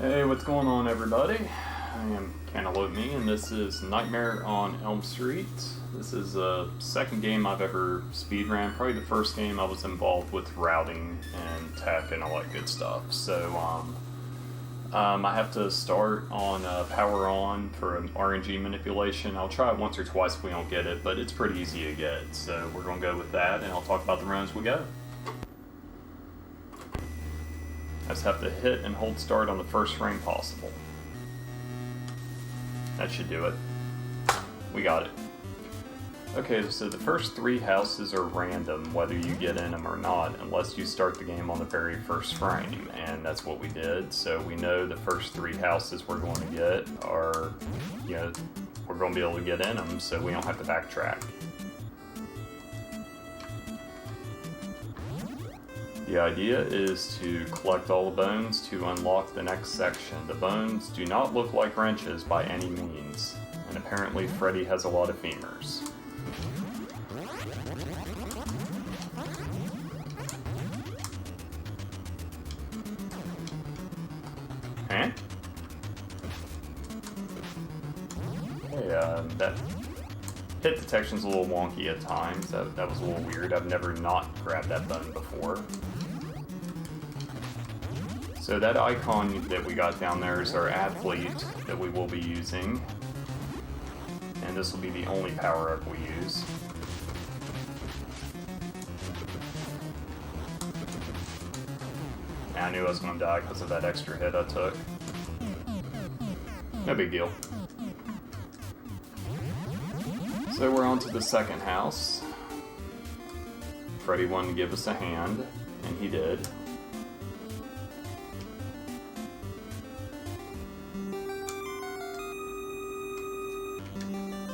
Hey, what's going on, everybody? I am cantaloupeme, and this is Nightmare on Elm Street. This is the second game I've ever speedran, probably the first game I was involved with routing and tech and all that good stuff. So, I have to start on power on for an RNG manipulation. I'll try it once or twice if we don't get it, but it's pretty easy to get. So we're going to go with that, and I'll talk about the run as we go. I just have to hit and hold start on the first frame possible. That should do it. We got it. Okay, so the first three houses are random, whether you get in them or not, unless you start the game on the very first frame, and that's what we did. So we know the first three houses we're going to get are, we're going to be able to get in them, so we don't have to backtrack. The idea is to collect all the bones to unlock the next section. The bones do not look like wrenches by any means, and apparently Freddy has a lot of femurs. Huh? Hey, that hit detection's a little wonky at times. That was a little weird. I've never not grabbed that button before. So that icon that we got down there is our athlete that we will be using. And this will be the only power-up we use. I knew I was going to die because of that extra hit I took. No big deal. So we're on to the second house. Freddy wanted to give us a hand, and he did.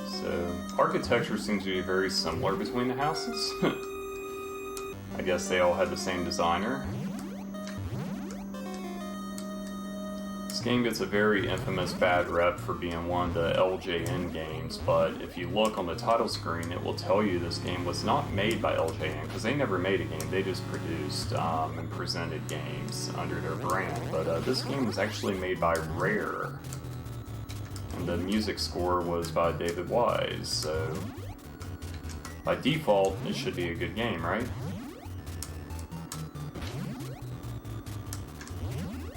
So, architecture seems to be very similar between the houses. I guess they all had the same designer. This game gets a very infamous bad rep for being one of the LJN games, but if you look on the title screen, it will tell you this game was not made by LJN, because they never made a game, they just produced and presented games under their brand. But this game was actually made by Rare, and the music score was by David Wise, so by default, it should be a good game, right?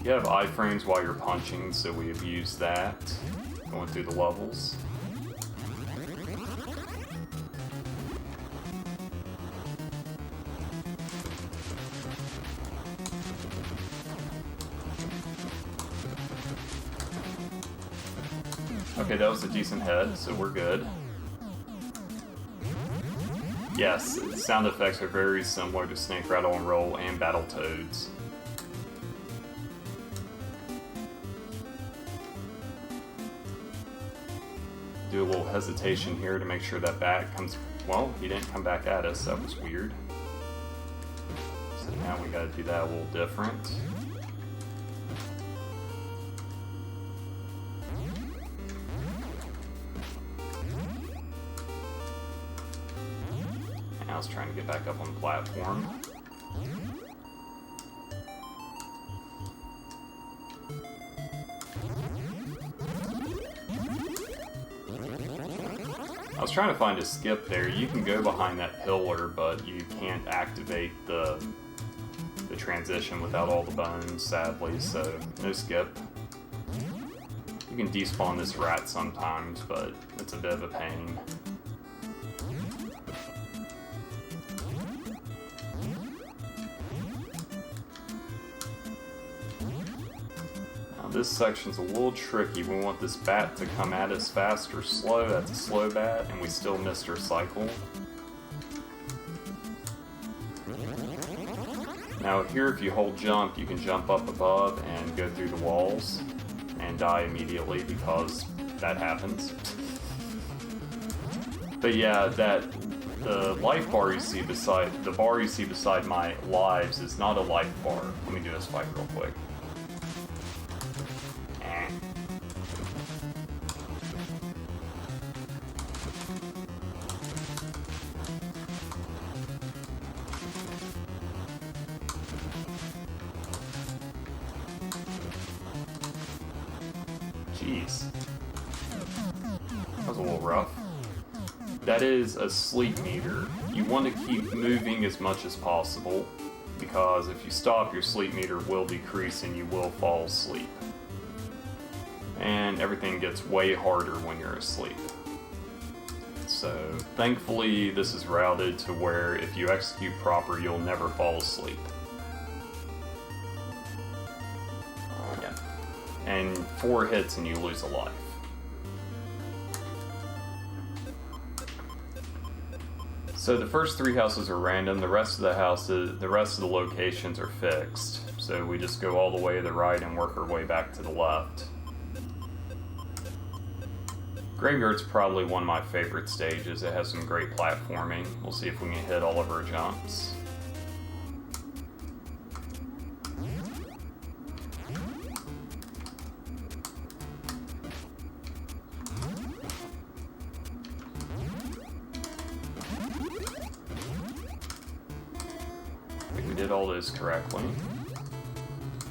You have iframes while you're punching, so we have used that, going through the levels. Okay, that was a decent head, so we're good. Yes, the sound effects are very similar to Snake Rattle and Roll and Battletoads. Do a little hesitation here to make sure that bat comes... Well, he didn't come back at us, that was weird. So now we gotta do that a little different. And I was trying to get back up on the platform. I was trying to find a skip there. You can go behind that pillar, but you can't activate the transition without all the bones, sadly, so no skip. You can despawn this rat sometimes, but it's a bit of a pain. This section's a little tricky. We want this bat to come at us fast or slow. That's a slow bat, and we still missed our cycle. Now here, if you hold jump, you can jump up above and go through the walls and die immediately because that happens. But yeah, the life bar you see beside, the bar you see beside my lives is not a life bar. Let me do this fight real quick. Jeez. That was a little rough. That is a sleep meter. You want to keep moving as much as possible, because if you stop, your sleep meter will decrease and you will fall asleep. And everything gets way harder when you're asleep. So, thankfully, this is routed to where if you execute proper, you'll never fall asleep. Yeah. And 4 hits and you lose a life. So the first 3 houses are random, the rest of the locations are fixed. So we just go all the way to the right and work our way back to the left. Graveyard's probably one of my favorite stages. It has some great platforming. We'll see if we can hit all of our jumps. I think we did all those correctly.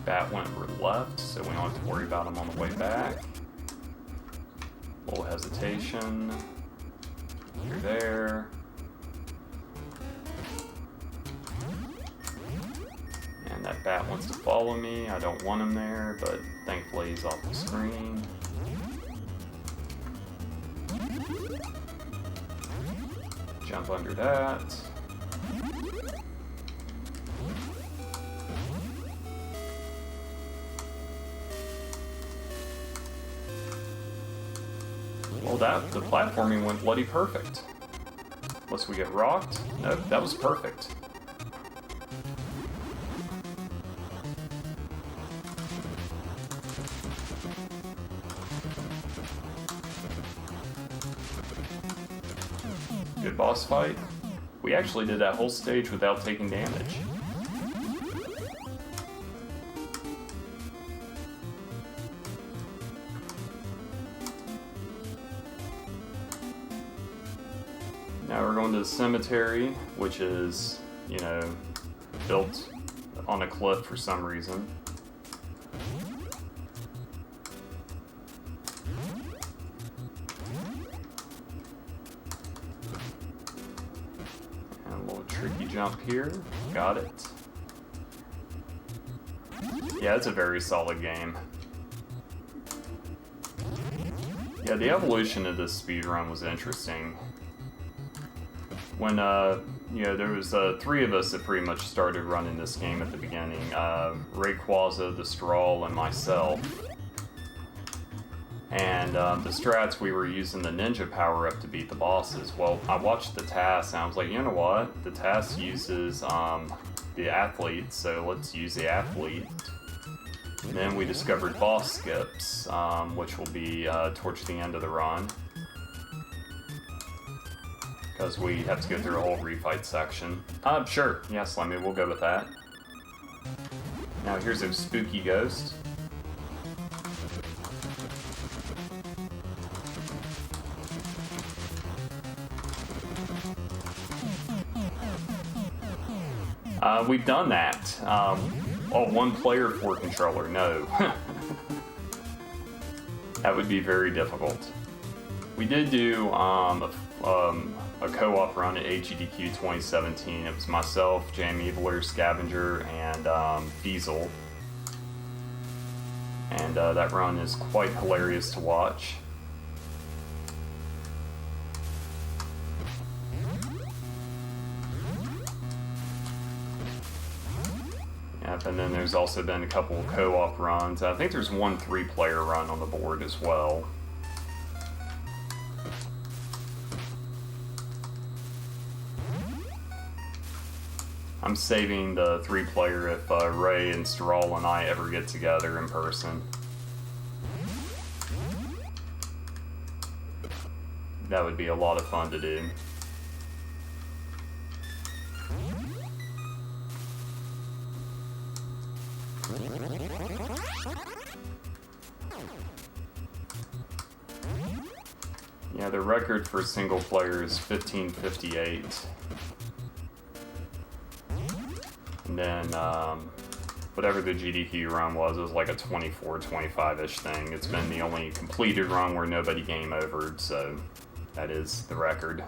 Bat went left, so we don't have to worry about them on the way back. Little hesitation. You're there. And that bat wants to follow me. I don't want him there, but thankfully he's off the screen. Jump under that. Well, the platforming went bloody perfect. Unless we get rocked? Nope, that was perfect. Good boss fight. We actually did that whole stage without taking damage. Now we're going to the cemetery, which is, you know, built on a cliff for some reason. And a little tricky jump here. Got it. Yeah, it's a very solid game. Yeah, the evolution of this speedrun was interesting. When, you know, there was 3 of us that pretty much started running this game at the beginning. Rayquaza, the Strawl, and myself. And the strats, we were using the ninja power-up to beat the bosses. Well, I watched the task, and I was like, you know what? The task uses the athlete, so let's use the athlete. And then we discovered boss skips, which will be towards the end of the run. Because we have to go through a whole refight section. Sure. Yeah, Slimmy, we'll go with that. Now here's a spooky ghost. We've done that. Oh, 1 player, 4 controller. No. That would be very difficult. We did do a co-op run at RGLtv 2017. It was myself, Jam Eviler, Scavenger, and Diesel. And that run is quite hilarious to watch. Yep, and then there's also been a couple of co-op runs. I think there's 1 3-player run on the board as well. I'm saving the 3-player if Ray and Strawl and I ever get together in person. That would be a lot of fun to do. Yeah, the record for single player is 1558. And then whatever the GDQ run was, it was like a 24, 25-ish thing. It's been the only completed run where nobody game overed, so that is the record.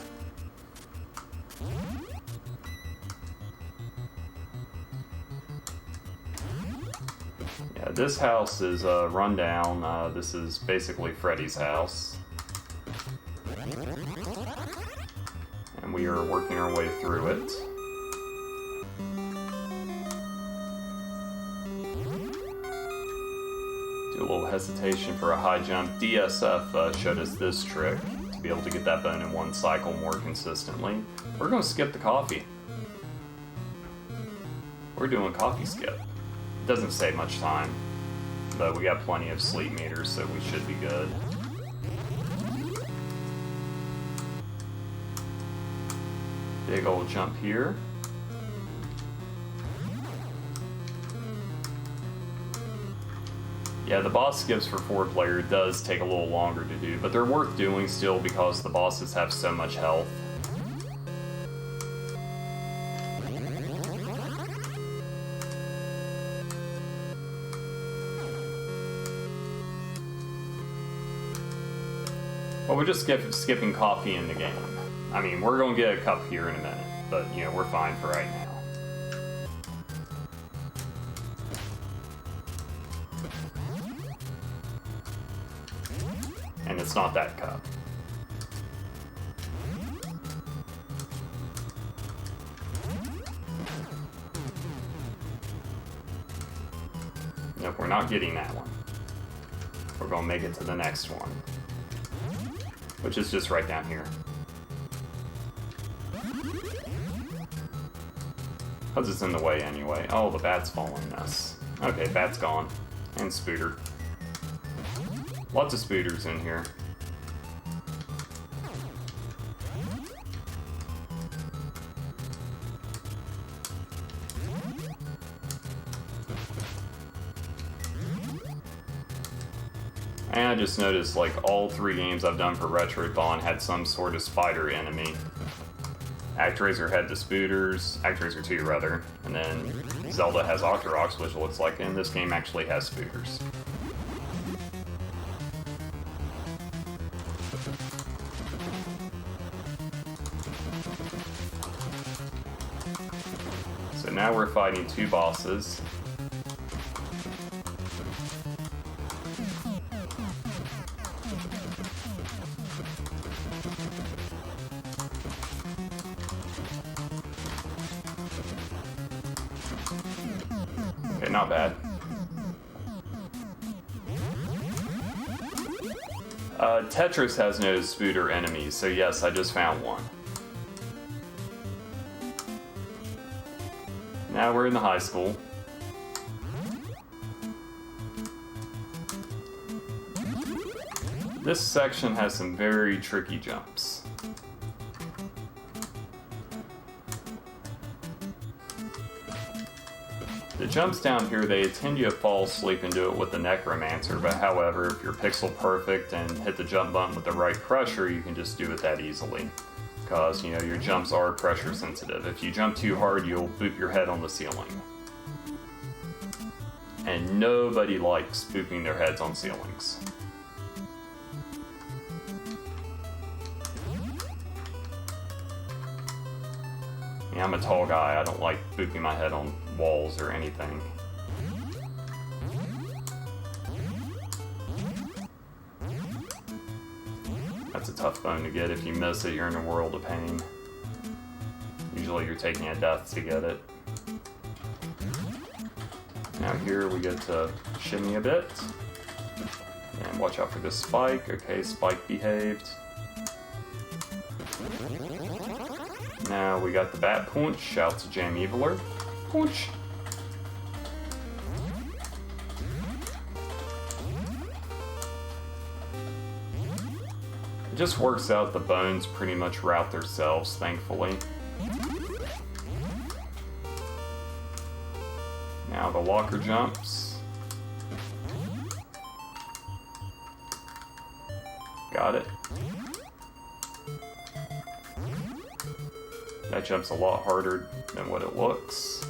Yeah, this house is run down. This is basically Freddy's house. And we are working our way through it. Do a little hesitation for a high jump. DSF showed us this trick to be able to get that bone in one cycle more consistently. We're going to skip the coffee. We're doing coffee skip. Doesn't save much time, but we got plenty of sleep meters, so we should be good. Big old jump here. Yeah, the boss skips for 4-player does take a little longer to do, but they're worth doing still because the bosses have so much health. Well, we're just skipping coffee in the game. I mean, we're going to get a cup here in a minute, but, you know, we're fine for right now. And it's not that cup. Nope, we're not getting that one. We're going to make it to the next one, which is just right down here. Because it's in the way anyway. Oh, the bat's following us. Okay, bat's gone. And Spooter. Lots of Spooters in here. And I just noticed, like, all 3 games I've done for Retrothon had some sort of spider enemy. ActRaiser had the Spooters, ActRaiser 2 rather, and then Zelda has Octoroks, which looks like, and this game actually has Spooters. So now we're fighting 2 bosses. Okay, not bad. Tetris has no Spooter enemies, so yes, I just found one. Now we're in the high school. This section has some very tricky jumps. The jumps down here, they tend you to fall asleep and do it with the Necromancer, but however, if you're pixel perfect and hit the jump button with the right pressure, you can just do it that easily. Because, you know, your jumps are pressure sensitive. If you jump too hard, you'll boop your head on the ceiling. And nobody likes booping their heads on ceilings. Yeah, I'm a tall guy, I don't like booping my head on walls or anything. That's a tough bone to get. If you miss it, you're in a world of pain. Usually you're taking a death to get it. Now here we get to shimmy a bit. And watch out for this spike. Okay, spike behaved. Now we got the bat punch. Shout to Jam Eviler. Punch! It just works out, the bones pretty much route themselves, thankfully. Now the locker jumps. Got it. That jump's a lot harder than what it looks.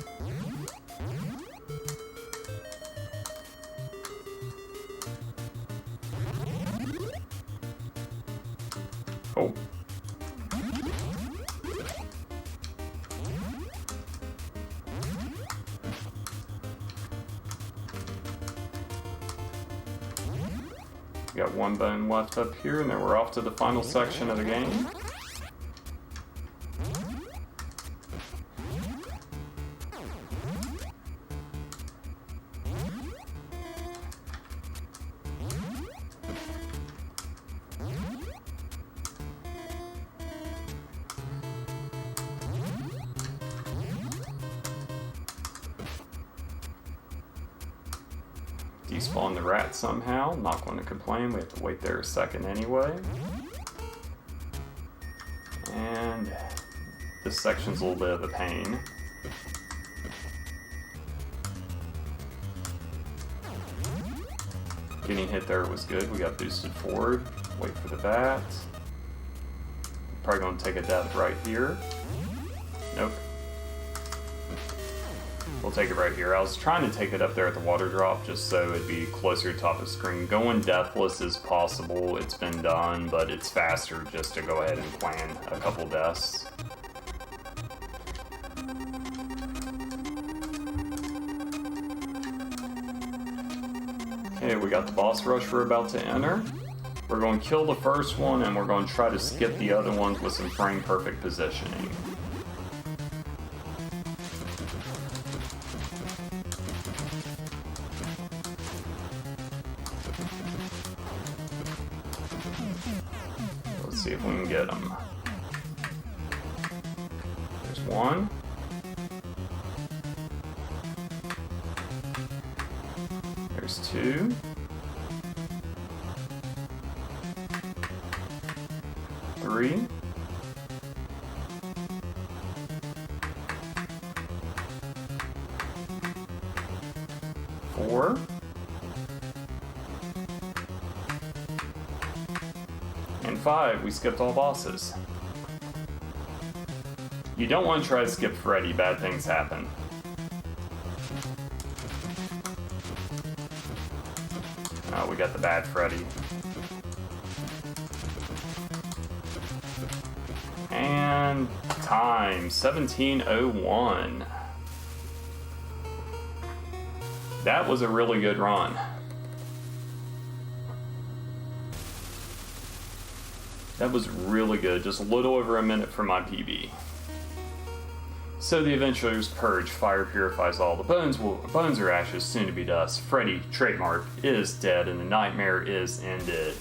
We got one bone left up here, and then we're off to the final section of the game. Despawn the rat somehow. Not going to complain. We have to wait there a second anyway. And this section's a little bit of a pain. Getting hit there was good. We got boosted forward. Wait for the bat. Probably going to take a death right here. Nope. We'll take it right here. I was trying to take it up there at the water drop just so it'd be closer to top of the screen. Going deathless is possible. It's been done, but it's faster just to go ahead and plan a couple deaths. Okay, we got the boss rush we're about to enter. We're going to kill the first one, and we're going to try to skip the other ones with some frame perfect positioning. Let's see if we can get them. There's one. There's two. Three. Four. And 5, we skipped all bosses. You don't want to try to skip Freddy, bad things happen. Oh, we got the bad Freddy. And time, 17:01. That was a really good run. That was really good, just a little over a minute for my PB. So the adventurers purge, fire purifies all. The bones are ashes, soon to be dust. Freddy, trademark, is dead, and the nightmare is ended.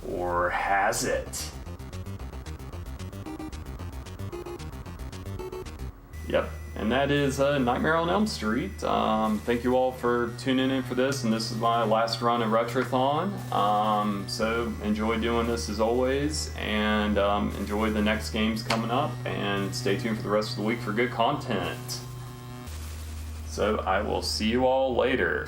Or has it? Yep. And that is Nightmare on Elm Street. Thank you all for tuning in for this, and this is my last run of Retrothon. So enjoy doing this as always, and enjoy the next games coming up, and stay tuned for the rest of the week for good content. So I will see you all later.